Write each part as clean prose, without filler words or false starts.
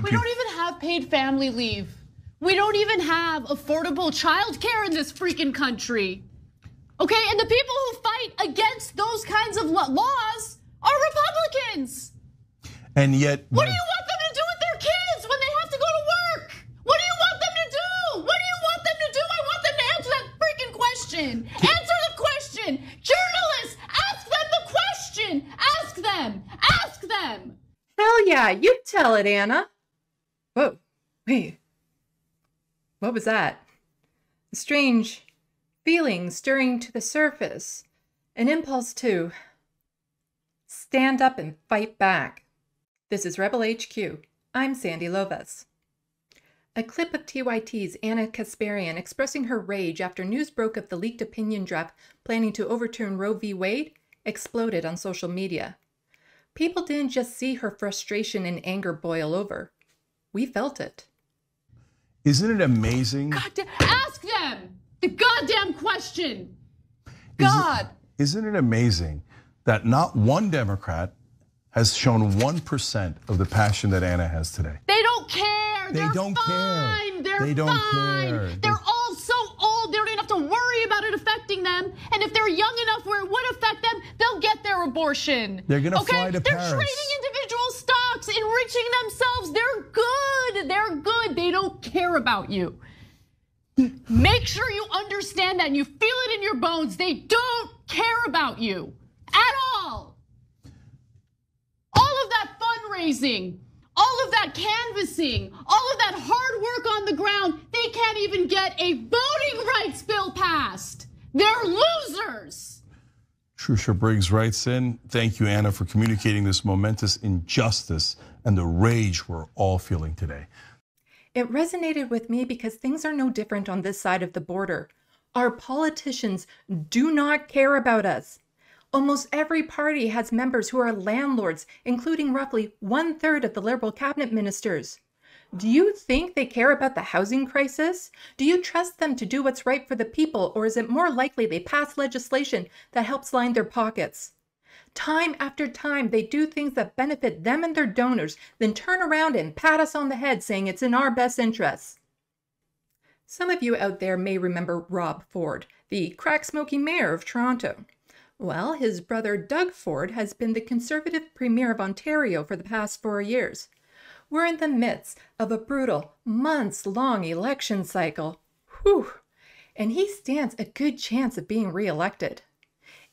We don't even have paid family leave. We don't even have affordable childcare in this freaking country. Okay, and the people who fight against those kinds of laws are Republicans. And yet, what do you want them to do with their kids when they have to go to work? What do you want them to do? What do you want them to do? I want them to answer that freaking question. Answer the question. Journalists, ask them the question. Ask them. Ask them. Hell yeah, you tell it, Anna. Whoa, wait. What was that? A strange feeling stirring to the surface. An impulse to stand up and fight back. This is Rebel HQ. I'm Sandee Lovas. A clip of TYT's Anna Kasparian expressing her rage after news broke of the leaked opinion draft planning to overturn Roe v. Wade exploded on social media. People didn't just see her frustration and anger boil over. We felt it. Isn't it amazing? Ask them the goddamn question. Isn't it amazing that not one Democrat has shown 1% of the passion that Anna has today? They don't care. They don't care. They don't care. They're all so old, they don't even have to worry about it affecting them. And if they're young enough where it would affect them, they'll get their abortion. They're gonna fly to Paris. They're trading individual stocks, enriching themselves. They're good. They're good. They don't care about you. Make sure you understand that and you feel it in your bones. They don't care about you at all. All of that fundraising, all of that canvassing, all of that hard work on the ground, they can't even get a voting rights bill passed. They're losers. Trusha Briggs writes in, thank you, Anna, for communicating this momentous injustice and the rage we're all feeling today. It resonated with me because things are no different on this side of the border. Our politicians do not care about us. Almost every party has members who are landlords, including roughly 1/3 of the Liberal cabinet ministers. Do you think they care about the housing crisis? Do you trust them to do what's right for the people, or is it more likely they pass legislation that helps line their pockets? Time after time, they do things that benefit them and their donors, then turn around and pat us on the head saying it's in our best interests. Some of you out there may remember Rob Ford, the crack-smoking mayor of Toronto. Well, his brother Doug Ford has been the Conservative Premier of Ontario for the past 4 years. We're in the midst of a brutal, months-long election cycle. Whew! And he stands a good chance of being re-elected.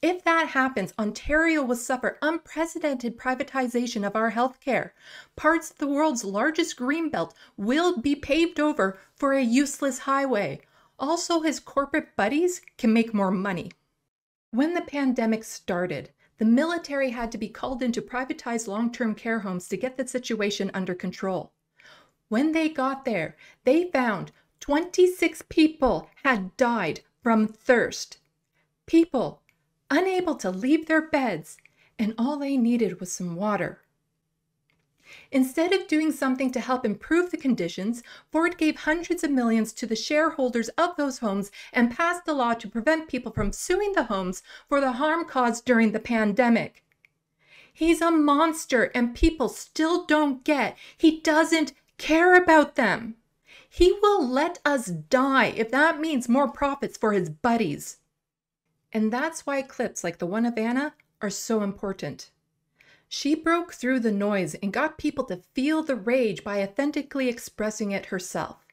If that happens, Ontario will suffer unprecedented privatization of our healthcare. Parts of the world's largest greenbelt will be paved over for a useless highway. Also, his corporate buddies can make more money. When the pandemic started, the military had to be called in to privatize long-term care homes to get the situation under control. When they got there, they found 26 people had died from thirst. People unable to leave their beds, and all they needed was some water. Instead of doing something to help improve the conditions, Ford gave hundreds of millions to the shareholders of those homes and passed a law to prevent people from suing the homes for the harm caused during the pandemic. He's a monster, and people still don't get he doesn't care about them. He will let us die if that means more profits for his buddies. And that's why clips like the one of Anna are so important. She broke through the noise and got people to feel the rage by authentically expressing it herself.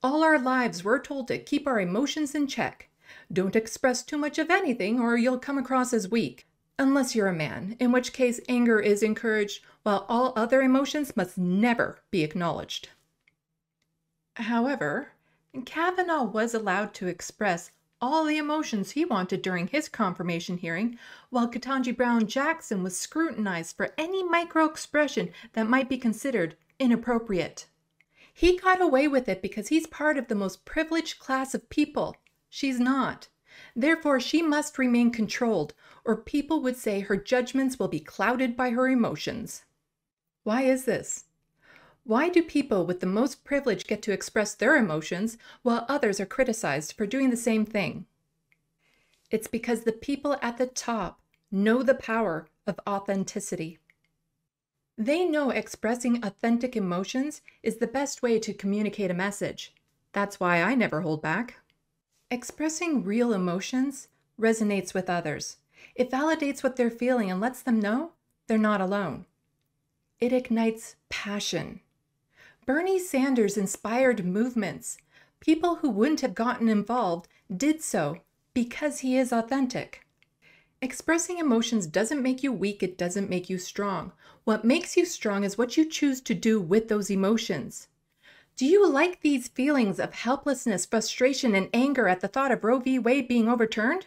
All our lives we're told to keep our emotions in check. Don't express too much of anything or you'll come across as weak. Unless you're a man, in which case anger is encouraged, while all other emotions must never be acknowledged. However, Kavanaugh was allowed to express all the emotions he wanted during his confirmation hearing, while Ketanji Brown Jackson was scrutinized for any micro-expression that might be considered inappropriate. He got away with it because he's part of the most privileged class of people. She's not. Therefore, she must remain controlled, or people would say her judgments will be clouded by her emotions. Why is this? Why do people with the most privilege get to express their emotions while others are criticized for doing the same thing? It's because the people at the top know the power of authenticity. They know expressing authentic emotions is the best way to communicate a message. That's why I never hold back. Expressing real emotions resonates with others. It validates what they're feeling and lets them know they're not alone. It ignites passion. Bernie Sanders inspired movements. People who wouldn't have gotten involved did so because he is authentic. Expressing emotions doesn't make you weak, it doesn't make you strong. What makes you strong is what you choose to do with those emotions. Do you like these feelings of helplessness, frustration, and anger at the thought of Roe v. Wade being overturned?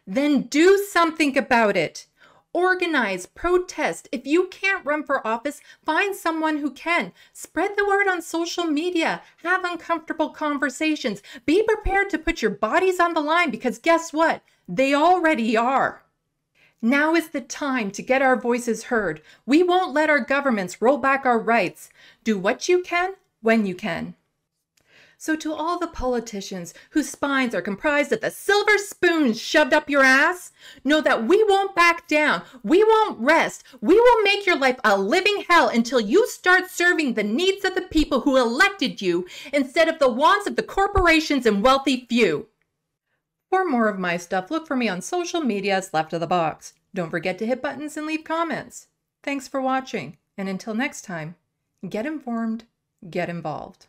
Then do something about it. Organize, protest. If you can't run for office, find someone who can. Spread the word on social media. Have uncomfortable conversations. Be prepared to put your bodies on the line because guess what? They already are. Now is the time to get our voices heard. We won't let our governments roll back our rights. Do what you can, when you can. So to all the politicians whose spines are comprised of the silver spoons shoved up your ass, know that we won't back down. We won't rest. We will make your life a living hell until you start serving the needs of the people who elected you instead of the wants of the corporations and wealthy few. For more of my stuff, look for me on social media as Left of the Box. Don't forget to hit buttons and leave comments. Thanks for watching, and until next time, get informed, get involved.